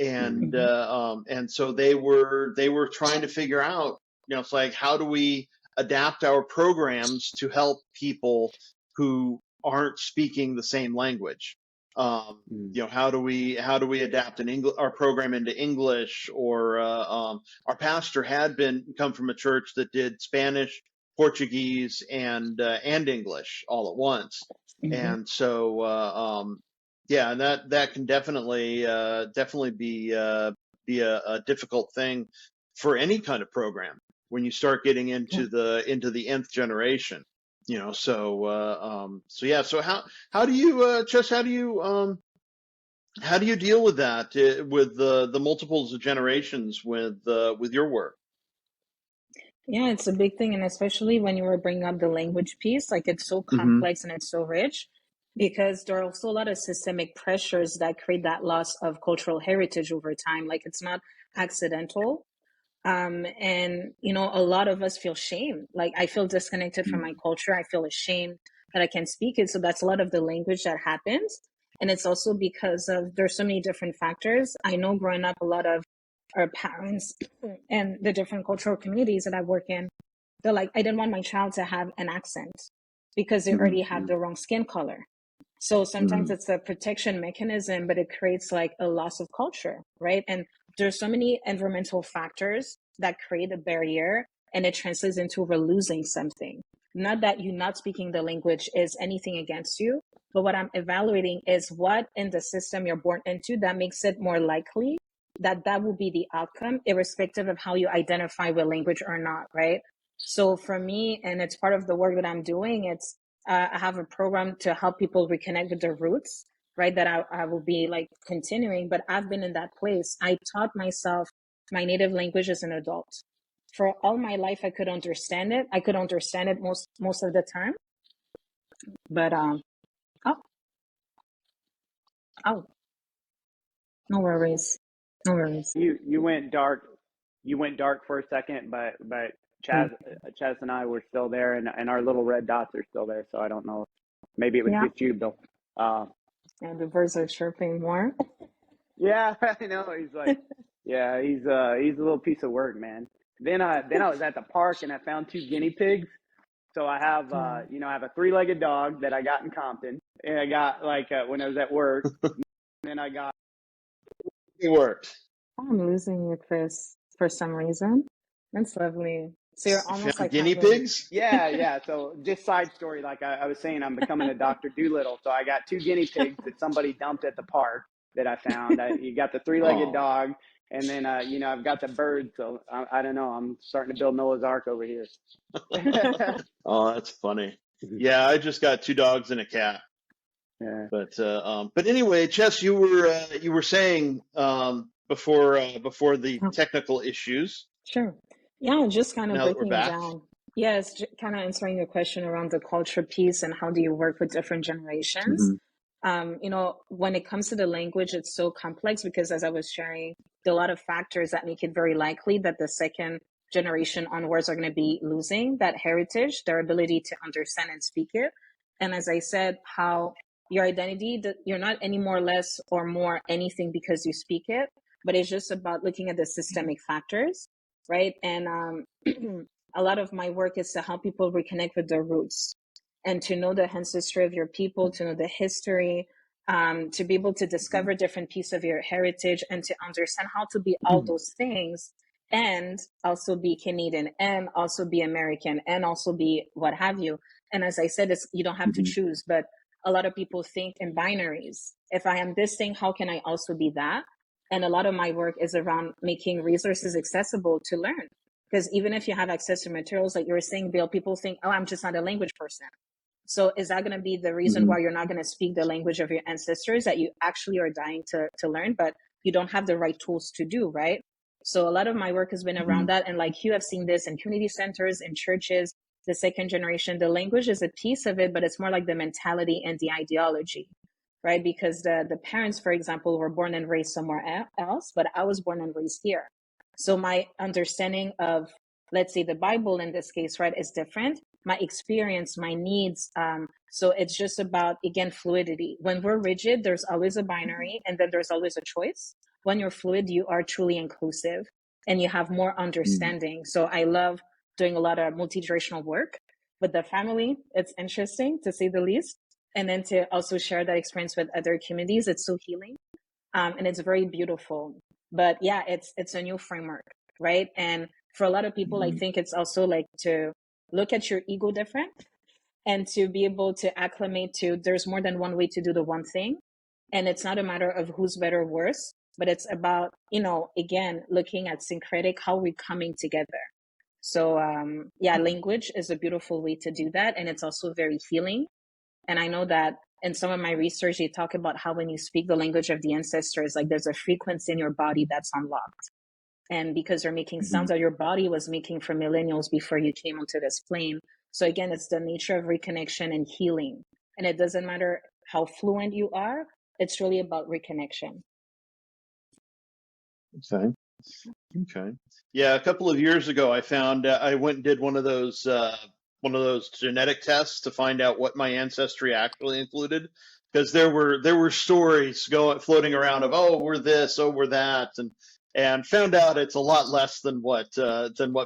Mhm,
and
Mhm.
so they were trying to figure out, it's like, how do we adapt our programs to help people who aren't speaking the same language.
mhm,
How do we adapt our program into English, or our pastor had come from a church that did Spanish, Portuguese, and English all at once,
Mhm.
and so yeah, and that can definitely be a difficult thing for any kind of program when you start getting
Yeah.
into the nth generation. So yeah. So how do you Chess, how do you deal with that, with the multiples of generations with your work?
Yeah, it's a big thing. And especially when you were bringing up the language piece, like it's so
Hmm.
complex and it's so rich because there are also a lot of systemic pressures that create that loss of cultural heritage over time. Like it's not accidental. And a lot of us feel shame. Like I feel disconnected from my culture. I feel ashamed that I can't speak it. So that's a lot of the language that happens. And it's also because of there's so many different factors. I know growing up, a lot of our parents and the different cultural communities that I work in, they're like, I didn't want my child to have an accent because they
Hmm.
already have the wrong skin color. So sometimes
Hmm.
it's a protection mechanism, but it creates like a loss of culture, right? And there's so many environmental factors that create a barrier, and it translates into we're losing something. Not that you not speaking the language is anything against you, but what I'm evaluating is what in the system you're born into that makes it more likely that that will be the outcome, irrespective of how you identify with language or not, right? So for me, and it's part of the work that I'm doing, it's I have a program to help people reconnect with their roots, right? That I will be like continuing, but I've been in that place. I taught myself my native language as an adult. For all my life, I could understand it. I could understand it most of the time, but oh, oh, no worries, no worries.
You went dark. You went dark for a second, but
Mm.
Chaz and I were still there, and our little red dots are still there. So I don't know. Maybe it was
Yeah,
just you, Bill. Uh,
and the birds are chirping more.
yeah, I know. He's like, yeah, he's a little piece of work, man. Then I was at the park and I found 2 guinea pigs. So I have
Mm.
I have a 3-legged dog that I got in Compton, and I got like when I was at work. And then I got
It worked.
I'm losing you, Chris, for some reason. That's lovely. So you're
You
almost
found
like
guinea
having,
pigs?
Yeah, yeah. So just side story, like I was saying, I'm becoming a Dr. Doolittle. So I got two guinea pigs that somebody dumped at the park that I found. You got the three-legged
Oh,
dog, and then I've got the bird. So I don't know. I'm starting to build Noah's Ark over here.
oh, that's funny. Yeah, I just got two dogs and a cat.
Yeah.
But anyway, Chess, you were saying before the
oh,
technical issues.
sure. Yeah, just kind of
Now that we're
breaking it
back.
down. Yes, kind of answering your question around the culture piece and how do you work with different generations.
Hmm.
When it comes to the language, it's so complex because, as I was sharing, there are a lot of factors that make it very likely that the second generation onwards are going to be losing that heritage, their ability to understand and speak it. And as I said, how your identity, that you're not any more, less, or more anything because you speak it, but it's just about looking at the systemic factors, right? And a lot of my work is to help people reconnect with their roots and to know the ancestry of your people, to know the history, to be able to discover different pieces of your heritage and to understand how to be all those things and also be Canadian and also be American and also be what have you. And as I said, you don't have to choose, but a lot of people think in binaries. If I am this thing, how can I also be that? And a lot of my work is around making resources accessible to learn. Because even if you have access to materials, like you were saying, Bill, people think, oh, I'm just not a language person. So is that going to be the reason why you're not going to speak the language of your ancestors that you actually are dying to learn, but you don't have the right tools to do, right? So a lot of my work has been around that. And like you have seen this in community centers, in churches, the second generation, the language is a piece of it, but it's more like the mentality and the ideology, right? Because the parents, for example, were born and raised somewhere else, but I was born and raised here. So my understanding of, let's say, the Bible in this case, right, is different. My experience, my needs. So it's just about, again, fluidity. When we're rigid, there's always a binary and then there's always a choice. When you're fluid, you are truly inclusive and you have more understanding. So I love doing a lot of multi-generational work with the family. It's interesting to say the least. And then to also share that experience with other communities. It's so healing. And it's very beautiful. But yeah, it's a new framework, right? And for a lot of people, I think it's also like to look at your ego different and to be able to acclimate to there's more than one way to do the one thing. And it's not a matter of who's better or worse, but it's about, again, looking at syncretic, how we're coming together. So yeah, language is a beautiful way to do that. And it's also very healing. And I know that in some of my research, they talk about how when you speak the language of the ancestors, like there's a frequency in your body that's unlocked. And because you're making sounds that your body was making for millennials before you came onto this plane. So again, it's the nature of reconnection and healing. And it doesn't matter how fluent you are, it's really about reconnection.
Okay. Okay. Yeah, a couple of years ago, I found I went and did one of those genetic tests to find out what my ancestry actually included, because there were stories floating around of, oh, we're this, oh, we're that, and found out it's a lot less than what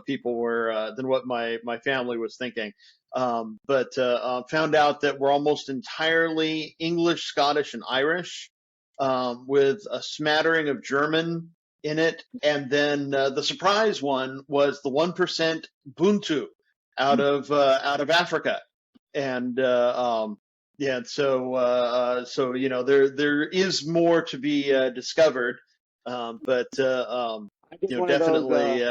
people were than what my family was thinking. But found out that we're almost entirely English, Scottish, and Irish, with a smattering of German in it. And then the surprise one was the 1% Buntu out of Africa. And yeah, so there is more to be discovered, but
I did one of those.
definitely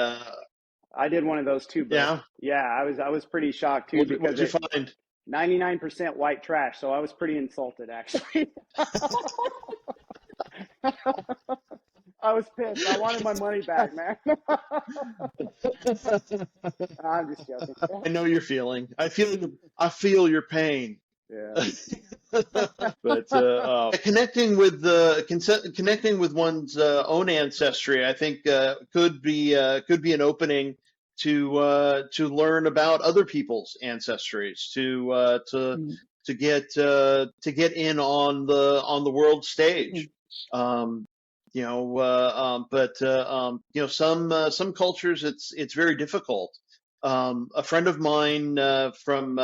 I did one of those too, bro.
yeah.
I was pretty shocked too
What
because
did you find?
99% white trash. So I was pretty insulted actually. I was pissed. I wanted my money back, man. I'm just joking.
I know your feeling. I feel your pain.
Yeah.
But connecting with one's own ancestry, I think could be an opening to learn about other people's ancestries, to get in on the world stage. Some cultures it's very difficult. A friend of mine from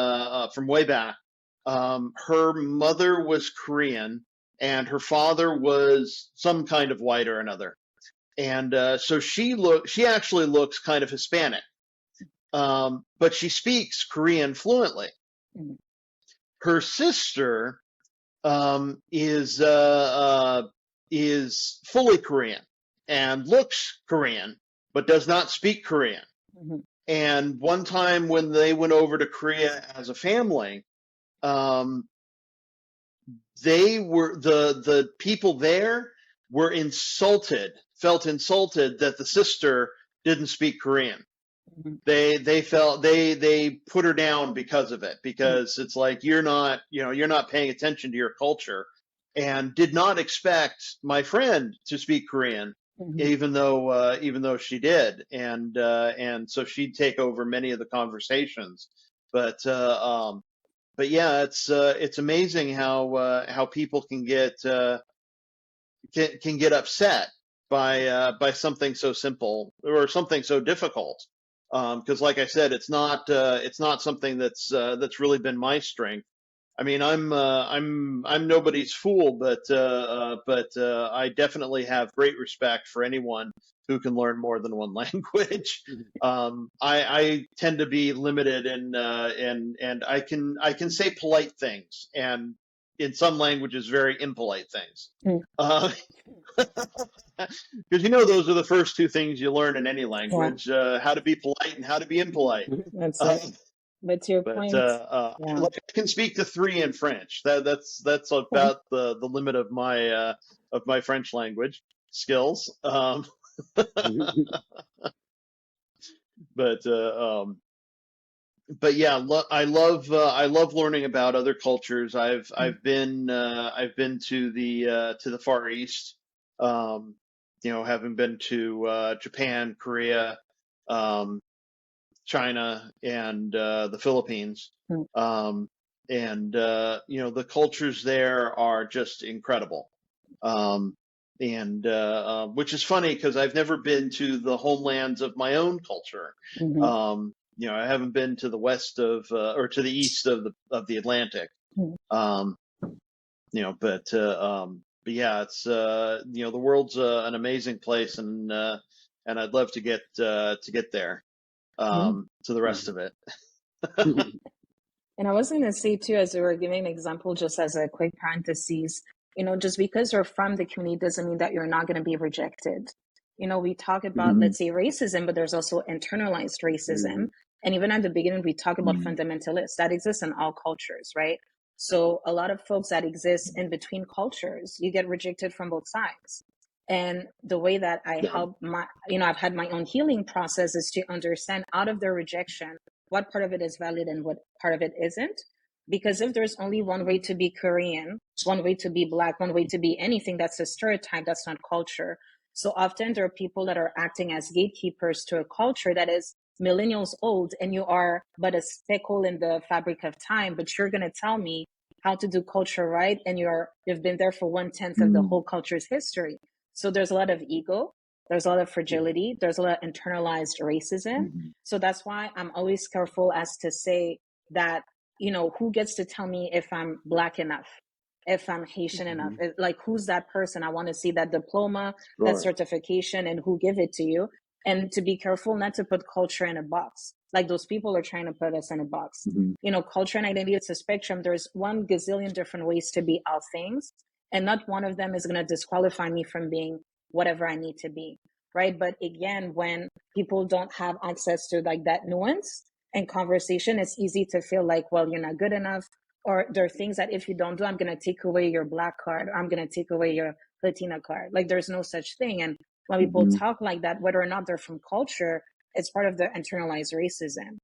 way back, her mother was Korean and her father was some kind of white or another, and so she actually looks kind of Hispanic. but she speaks Korean fluently.
Mhm.
Her sister is fully Korean and looks Korean, but does not speak Korean.
Mhm.
And one time when they went over to Korea as a family, um, they were the people there were felt insulted that the sister didn't speak Korean.
Mhm.
They felt they put her down because of it, because it's like you're not paying attention to your culture, and did not expect my friend to speak Korean,
Mhm.
even though she did, and so she'd take over many of the conversations, but yeah, it's amazing how people can get upset by something so simple or something so difficult. Because, like I said, it's not something that's really been my strength. I mean, I'm nobody's fool, but I definitely have great respect for anyone who can learn more than one language. I tend to be limited, and I can say polite things, and in some languages, very impolite things.
Mhm.
Uh, because those are the first two things you learn in any
Yeah,
language: how to be polite and how to be impolite.
that's
Uh,
it. But to your
but
point, yeah.
I can speak to three in French. That's about the limit of my French language skills. But but yeah, I love learning about other cultures. I've been to the Far East. Um, having been to Japan, Korea, um, China, and the Philippines.
Mhm.
And the cultures there are just incredible. Um, and which is funny because I've never been to the homelands of my own culture.
Mhm.
I haven't been to the west of or to the east of the Atlantic.
Mhm.
Um, but yeah, it's the world's an amazing place, and I'd love to get there,
Yeah.
to the rest of it.
And I was going to say too, as we were giving an example, just as a quick parenthesis, just because you're from the community doesn't mean that you're not going to be rejected. We talk about,
Mhm.
let's say, racism, but there's also internalized racism.
Mhm.
And even at the beginning, we talk about
Mhm.
fundamentalists that exist in all cultures, right? So a lot of folks that exist in between cultures, you get rejected from both sides. And the way that I
Yeah.
help I've had my own healing process is to understand out of their rejection what part of it is valid and what part of it isn't. Because if there's only one way to be Korean, one way to be Black, one way to be anything, that's a stereotype, that's not culture. So often there are people that are acting as gatekeepers to a culture that is millennials old, and you are but a speckle in the fabric of time, but you're going to tell me how to do culture right, and you've been there for 1/10 of the
Mhm.
whole culture's history. So there's a lot of ego, there's a lot of fragility, there's a lot of internalized racism.
Mhm.
So that's why I'm always careful as to say that, who gets to tell me if I'm Black enough, if I'm Haitian enough,
Mhm.
like who's that person? I want to see that diploma, that
Sure.
certification, and who give it to you. And to be careful not to put culture in a box. Like those people are trying to put us in a box.
Mhm.
Culture and identity, it's a spectrum. There's one gazillion different ways to be all things. And not one of them is going to disqualify me from being whatever I need to be. Right. But again, when people don't have access to like that nuance and conversation, it's easy to feel like, well, you're not good enough. Or there are things that if you don't do, I'm going to take away your Black card. Or I'm going to take away your Latina card. Like there's no such thing. And when people
Mhm.
talk like that, whether or not they're from culture, it's part of the internalized racism.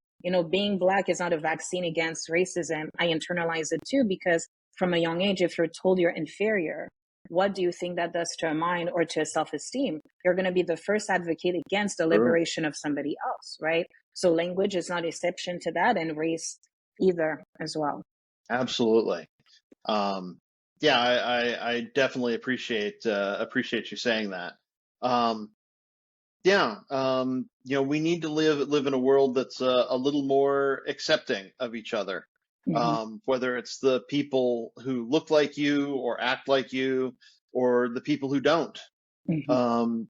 Being Black is not a vaccine against racism. I internalize it too, because from a young age, if you're told you're inferior, what do you think that does to a mind or to a self-esteem? You're going to be the first advocate against the
Sure.
liberation of somebody else, right? So language is not an exception to that, and race either as well.
Absolutely. Yeah, I definitely appreciate you saying that. Um, yeah, we need to live in a world that's a little more accepting of each other.
Mm-hmm.
Whether it's the people who look like you or act like you, or the people who don't.
Mm-hmm.
Um,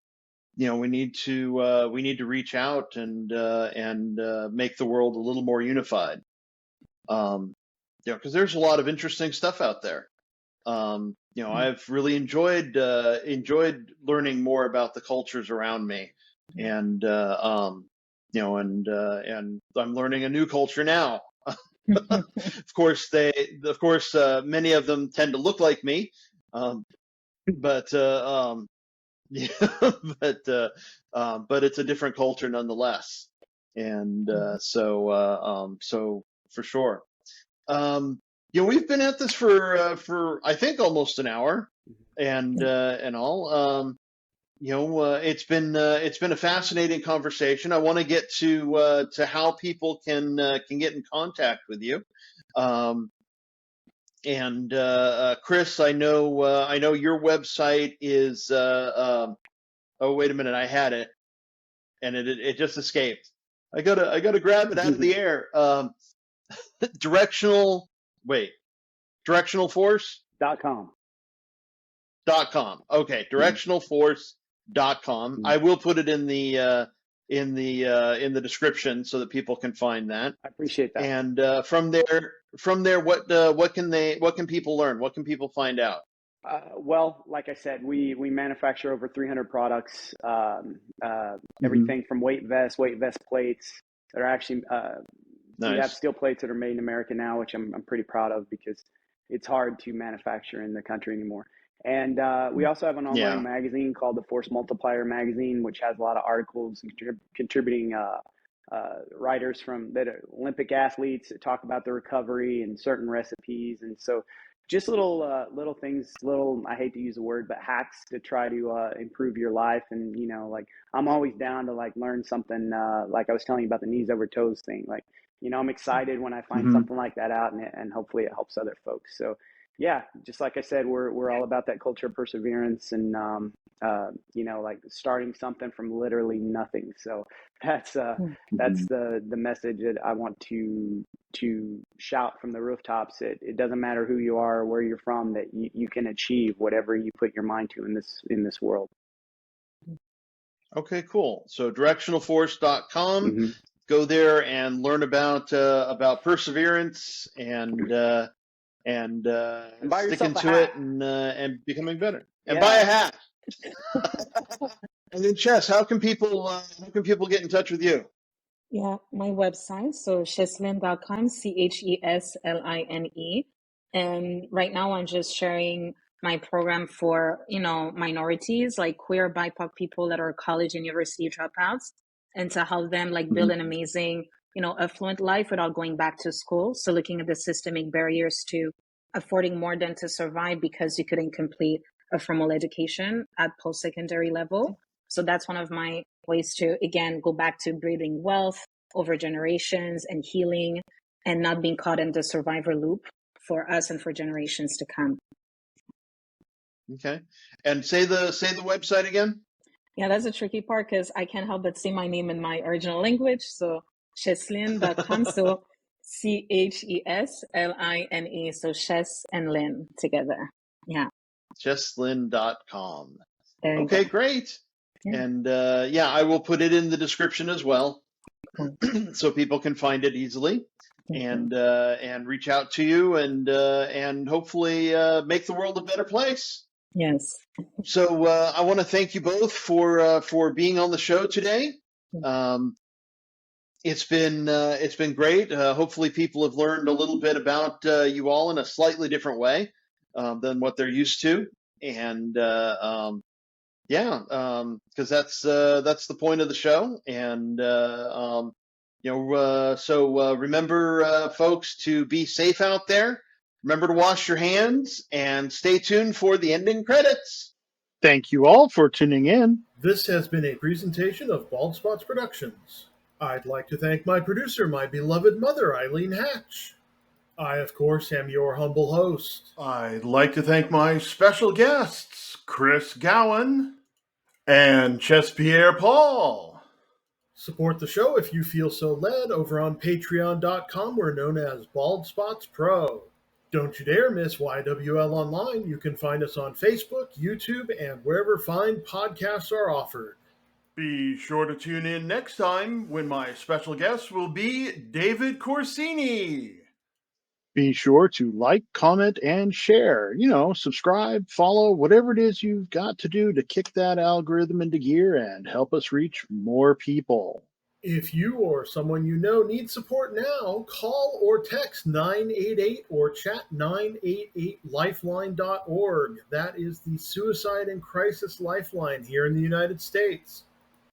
we need to reach out and make the world a little more unified. Because there's a lot of interesting stuff out there. I've really enjoyed learning more about the cultures around me, and and I'm learning a new culture now. Of course, many of them tend to look like me, but yeah, but it's a different culture nonetheless, and so for sure. We've been at this for I think almost an hour, and all. It's been a fascinating conversation. I want to get to how people can get in contact with you. And Chris, I know your website is. Oh, wait a minute, I had it, and it just escaped. I gotta grab it out of the air. Directional force.com. Okay, directionalforce.com. I will put it in the description so that people can find that.
I appreciate that.
And from there, what can people learn? What can people find out?
Well, like I said, we manufacture over 300 products. Everything from weight vest plates that are actually.
Nice.
We have steel plates that are made in America now, which I'm pretty proud of because it's hard to manufacture in the country anymore. And we also have an online magazine called the Force Multiplier Magazine, which has a lot of articles and contributing writers that are Olympic athletes that talk about the recovery and certain recipes. And so just little things, I hate to use the word, but hacks to try to improve your life. And, like I'm always down to learn something, like I was telling you about the knees over toes thing. I'm excited when I find something like that out, and hopefully it helps other folks. So yeah, just like I said, we're all about that culture of perseverance and, starting something from literally nothing. So that's the message that I want to shout from the rooftops. It doesn't matter who you are or where you're from, that you can achieve whatever you put your mind to in this world.
Okay, cool. So directionalforce.com. Go there and learn about perseverance and sticking to it and becoming better. And buy a hat. And then Chess, how can people get in touch with you?
Yeah, my website, so chesline.com, Chesline. And right now I'm just sharing my program for, minorities like queer, BIPOC people that are college and university dropouts, and to help them build an amazing, affluent life without going back to school. So looking at the systemic barriers to affording more than to survive because you couldn't complete a formal education at post-secondary level. So that's one of my ways to, again, go back to breeding wealth over generations and healing and not being caught in the survivor loop for us and for generations to come.
Okay. And say the website again.
Yeah, that's a tricky part because I can't help but say my name in my original language. So chesline.com. So Chesline. So Ches and Lynn together. Yeah.
Chesline.com.
Okay,
great.
Yeah.
And I will put it in the description as well, so people can find it easily and reach out to you and hopefully make the world a better place.
Yes.
So I want to thank you both for being on the show today. It's been great. Hopefully people have learned a little bit about you all in a slightly different way than what they're used to. And because that's the point of the show. And so remember, folks, to be safe out there. Remember to wash your hands and stay tuned for the ending credits. Thank you all for tuning in.
This has been a presentation of Bald Spots Productions. I'd like to thank my producer, my beloved mother, Eileen Hatch. I, of course, am your humble host. I'd like to thank my special guests, Chris Gowen and Pierre Paul. Support the show if you feel so led over on patreon.com. We're known as Bald Spots Pro. Don't you dare miss YWL Online. You can find us on Facebook, YouTube, and wherever fine podcasts are offered. Be sure to tune in next time when my special guest will be David Corsini.
Be sure to like, comment, and share. Subscribe, follow, whatever it is you've got to do to kick that algorithm into gear and help us reach more people.
If you or someone you know needs support now, call or text 988 or chat 988lifeline.org. That is the suicide and crisis lifeline here in the United States.